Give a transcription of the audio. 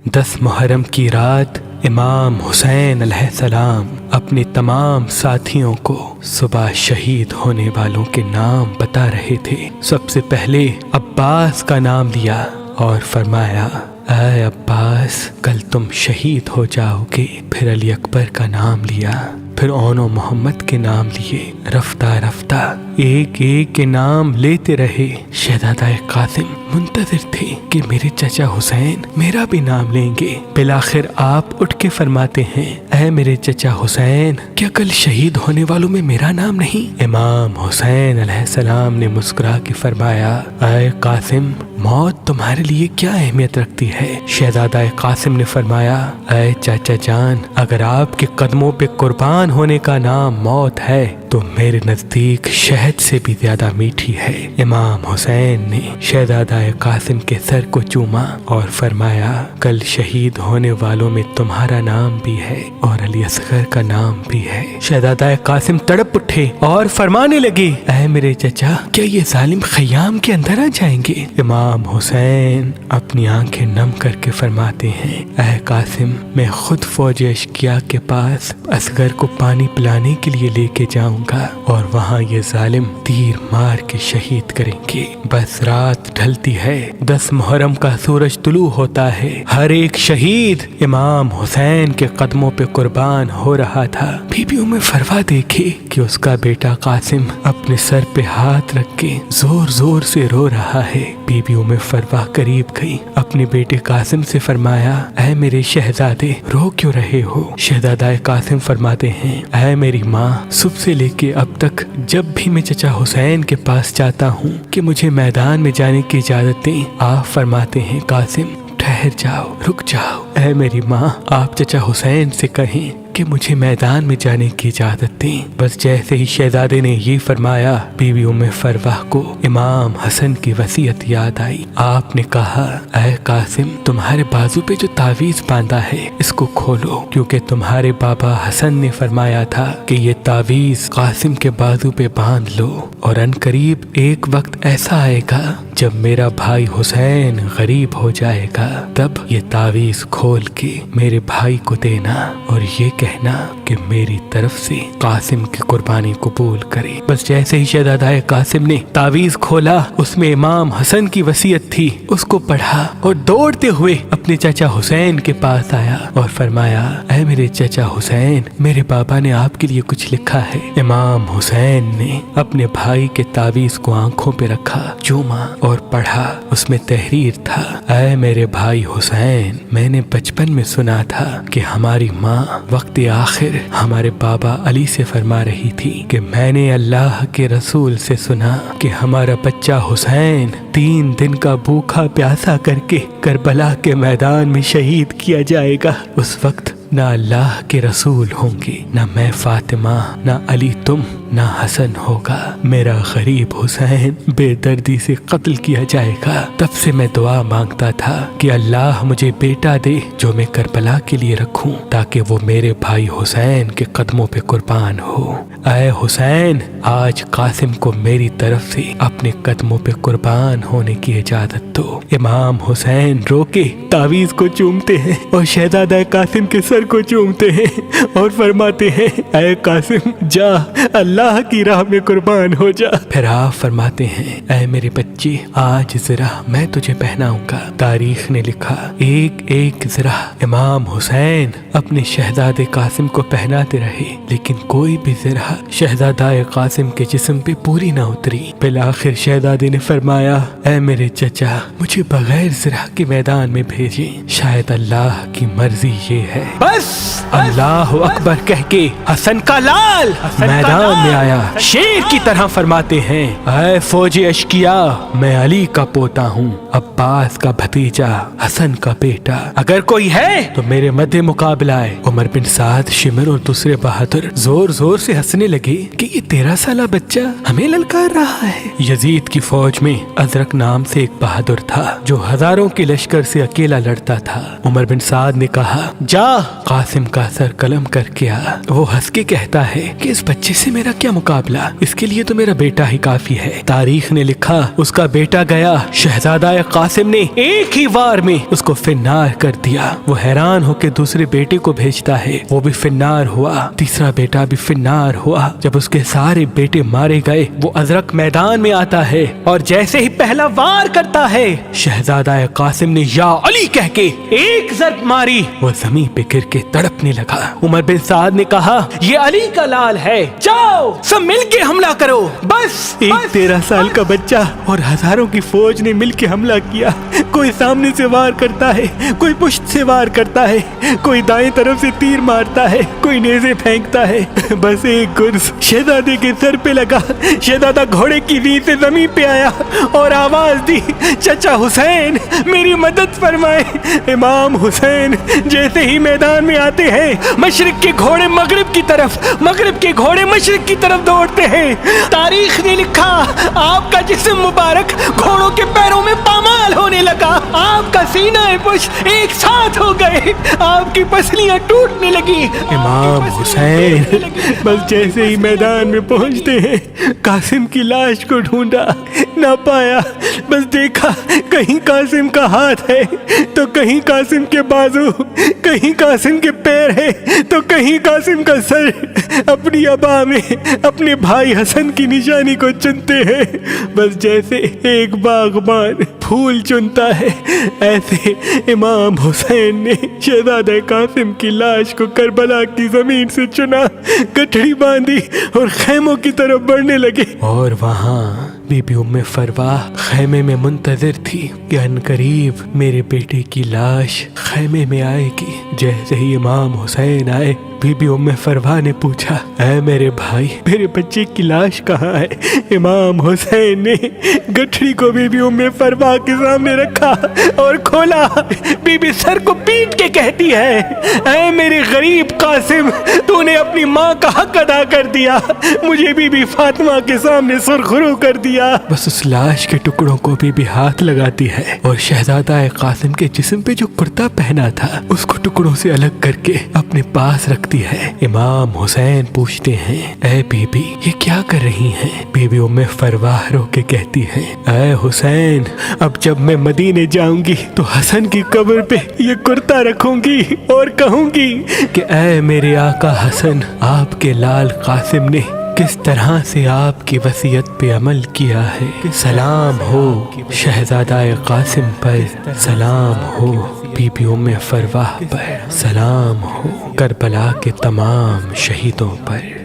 10 محرم کی رات امام حسین علیہ السلام اپنے تمام ساتھیوں کو صبح شہید ہونے والوں کے نام بتا رہے تھے۔ سب سے پہلے عباس کا نام لیا اور فرمایا، اے عباس، کل تم شہید ہو جاؤ گے۔ پھر علی اکبر کا نام لیا، پھر اون و محمد کے نام لیے۔ رفتہ رفتہ ایک ایک کے نام لیتے رہے۔ شہزادہ قاسم منتظر تھے کہ میرے چچا حسین میرا بھی نام لیں گے۔ بالآخر آپ اٹھ کے فرماتے ہیں، اے میرے چچا حسین، کیا کل شہید ہونے والوں میں میرا نام نہیں؟ امام حسین علیہ السلام نے مسکرا کے فرمایا، اے قاسم، موت تمہارے لیے کیا اہمیت رکھتی ہے؟ شہزادہ قاسم نے فرمایا، اے چاچا جان، اگر آپ کے قدموں پہ قربان ہونے کا نام موت ہے تو میرے نزدیک شہد سے بھی زیادہ میٹھی ہے۔ امام حسین نے شہزادہ قاسم کے سر کو چوما اور فرمایا، کل شہید ہونے والوں میں تمہارا نام بھی ہے اور علی اصغر کا نام بھی ہے۔ شہزادہ قاسم تڑپ اٹھے اور فرمانے لگے، اے میرے چچا، کیا یہ ظالم خیام کے اندر آ جائیں گے؟ امام حسین اپنی آنکھیں نم کر کے فرماتے ہیں، اے قاسم، میں خود فوج اشقیاء کے پاس اصغر کو پانی پلانے کے لیے لے کے جاؤں گا اور وہاں یہ ظالم تیر مار کے شہید کریں گے۔ بس رات ڈھلتی ہے، 10 محرم کا سورج طلوع ہوتا ہے۔ ہر ایک شہید امام حسین کے قدموں پہ قربان ہو رہا تھا۔ بی بی ام فروا دیکھے کہ اس کا بیٹا قاسم اپنے سر پہ ہاتھ رکھ کے زور زور سے رو رہا ہے۔ بی بی ام فروا قریب گئی، اپنے بیٹے قاسم سے فرمایا، اے میرے شہزادے، رو کیوں رہے ہو؟ شہزادہ قاسم فرماتے ہیں، اے میری ماں، صبح سے لے کے اب تک جب بھی میں چچا حسین کے پاس جاتا ہوں کہ مجھے میدان میں جانے کی اجازت دیں، آپ فرماتے ہیں، قاسم ٹھہر جاؤ، رک جاؤ۔ اے میری ماں، آپ چچا حسین سے کہیں کہ مجھے میدان میں جانے کی اجازت دیں۔ بس جیسے ہی شہزادے نے یہ فرمایا، بی بی ام فروا کو امام حسن کی وصیت یاد آئی۔ آپ نے کہا، اے قاسم، تمہارے بازو پہ جو تعویذ باندھا ہے اس کو کھولو، کیونکہ تمہارے بابا حسن نے فرمایا تھا کہ یہ تعویذ قاسم کے بازو پہ باندھ لو، اور ان قریب ایک وقت ایسا آئے گا جب میرا بھائی حسین غریب ہو جائے گا، تب یہ تعویذ کھول کے میرے بھائی کو دینا اور یہ کہنا کہ میری طرف سے قاسم کی قربانی قبول کرے۔ بس جیسے ہی شہزادہ قاسم نے تعویذ کھولا، اس میں امام حسن کی وصیت تھی، اس کو پڑھا اور دوڑتے ہوئے اپنے چچا حسین کے پاس آیا اور فرمایا، اے میرے چچا حسین، میرے بابا نے آپ کے لیے کچھ لکھا ہے۔ امام حسین نے اپنے بھائی کے تعویذ کو آنکھوں پہ رکھا، چوما اور پڑھا۔ اس میں تحریر تھا، اے میرے بھائی حسین، میں نے بچپن میں سنا تھا کہ ہماری ماں وقت آخر ہمارے بابا علی سے فرما رہی تھی کہ میں نے اللہ کے رسول سے سنا کہ ہمارا بچہ حسین 3 دن کا بھوکا پیاسا کر کے کربلا کے میدان میں شہید کیا جائے گا۔ اس وقت نہ اللہ کے رسول ہوں گے، نہ میں فاطمہ، نہ علی تم، نہ حسن ہوگا۔ میرا غریب حسین بے دردی سے قتل کیا جائے گا۔ تب سے میں دعا مانگتا تھا کہ اللہ مجھے بیٹا دے جو میں کربلا کے لیے رکھوں، تاکہ وہ میرے بھائی حسین کے قدموں پہ قربان ہو۔ اے حسین، آج قاسم کو میری طرف سے اپنے قدموں پہ قربان ہونے کی اجازت دو۔ امام حسین رو کے تعویذ کو چومتے ہیں اور شہزادہ قاسم کے سر کو چومتے ہیں اور فرماتے ہیں، اے قاسم، جا، اللہ کی راہ میں قربان ہو جا۔ پھر آپ فرماتے ہیں، اے میرے بچے، آج ذرا میں تجھے پہناؤں گا۔ تاریخ نے لکھا، ایک ایک ذرا امام حسین اپنے شہزادے قاسم کو پہناتے رہے، لیکن کوئی بھی ذرا شہزادہ قاسم کے جسم پہ پوری نہ اتری۔ بالآخر شہزادے نے فرمایا، اے میرے چچا، مجھے بغیر ذرا کے میدان میں بھیجیں، شاید اللہ کی مرضی یہ ہے۔ بس اللہ اکبر کہہ کے حسن کا لال میدان میں آیا۔ شیر کی طرح فرماتے ہیں، اے فوج اشقیاء، میں علی کا پوتا ہوں، عباس کا بھتیجا، حسن کا بیٹا، اگر کوئی ہے تو میرے مد مقابلہ ہے۔ عمر بن سعد، شمر اور دوسرے بہادر زور زور سے ہنسنے لگے کہ یہ 13 سالہ بچہ ہمیں للکار رہا ہے۔ یزید کی فوج میں ازرق نام سے ایک بہادر تھا جو ہزاروں کے لشکر سے اکیلا لڑتا تھا۔ عمر بن سعد نے کہا، جا قاسم کا سر قلم کر کیا۔ وہ ہنس کے کہتا ہے کہ اس بچے سے میرا کیا مقابلہ، اس کے لیے تو میرا بیٹا ہی کافی ہے۔ تاریخ نے لکھا اس کا بیٹا گیا، شہزادہ قاسم نے ایک ہی وار میں اس کو فنار کر دیا۔ وہ حیران ہو کے دوسرے بیٹے کو بھیجتا ہے، وہ بھی فنار ہوا، تیسرا بیٹا بھی فنار ہوا۔ جب اس کے سارے بیٹے مارے گئے، وہ ازرق میدان میں آتا ہے اور جیسے ہی پہلا وار کرتا ہے، شہزادہ قاسم نے یا علی کہہ کے ایک ضرب ماری، وہ زمین پہ گر کے تڑپنے لگا۔ عمر بن سعد نے کہا یہ علی کا لال ہے، جاؤ سب مل کے حملہ کرو۔ بس ایک 13 سال کا بچہ اور ہزاروں کی فوج نے مل کے حملہ کیا۔ کوئی سامنے سے وار کرتا ہے، کوئی پشت سے وار کرتا ہے، کوئی دائیں طرف سے تیر مارتا ہے، کوئی نیزے پھینکتا ہے۔ بس ایک گرز شہزادے کے سر پہ لگا۔ شہزادہ گھوڑے کی ریت سے زمین پہ آیا اور آواز دی، چچا حسین میری مدد فرمائے۔ امام حسین جیسے ہی میدان میں آتے ہیں، مشرق کے گھوڑے مغرب کی طرف، مغرب کے گھوڑے مشرق کی طرف دوڑتے ہیں۔ تاریخ نے لکھا آپ کا جسم مبارک گھوڑوں کے پیروں میں پامال ہونے لگا، آپ کا سینہ پشت ایک ساتھ ہو گئے، آپ کی پسلیاں ٹوٹنے لگی۔ امام حسین بس جیسے ہی میدان میں پہنچتے ہیں، قاسم کی لاش کو ڈھونڈا، نہ پایا۔ بس دیکھا کہیں قاسم کا ہاتھ ہے تو کہیں قاسم کے بازو، کہیں قاسم کے پیر ہے تو کہیں قاسم کا سر۔ اپنی ابا میں اپنے بھائی حسن کی نشانی کو چنتے ہیں، بس جیسے ایک باغبان پھول چنتا ہے، ایسے امام حسین نے شہزادہ قاسم کی لاش کو کربلا کی زمین سے چنا، گٹھڑی باندھی اور خیموں کی طرف بڑھنے لگے۔ اور وہاں بی بی ام فرواہ خیمے میں منتظر تھی کہ عنقریب میرے بیٹے کی لاش خیمے میں آئے گی۔ جیسے ہی امام حسین آئے، بی بی ام فرواہ نے پوچھا اے میرے بھائی، میرے بچے کی لاش کہاں ہے؟ امام حسین نے گٹھڑی کو بی بی ام فرواہ کے سامنے رکھا اور کھولا۔ بی بی سر کو پیٹ کے کہتی ہے اے میرے غریب قاسم، تو نے اپنی ماں کا حق ادا کر دیا، مجھے بی بی فاطمہ کے سامنے سرخرو کر دیا۔ بس اس لاش کے ٹکڑوں کو بی بی ہاتھ لگاتی ہے اور شہزادہ قاسم کے جسم پہ جو کرتا پہنا تھا اس کو ٹکڑوں سے الگ کر کے اپنے پاس رکھتی ہے۔ امام حسین پوچھتے ہیں اے بی بی یہ کیا کر رہی ہیں؟ بی بی ام فرواہ رو کے کہتی ہے اے حسین، اب جب میں مدینے جاؤں گی تو حسن کی قبر پہ یہ کرتا رکھوں گی اور کہوں گی کہ اے میرے آقا حسن، آپ کے لال قاسم نے کس طرح سے آپ کی وصیت پہ عمل کیا ہے۔ سلام ہو شہزادہ قاسم پر، سلام ہو بی بی ام فرواہ پر، سلام ہو کربلا کے تمام شہیدوں پر۔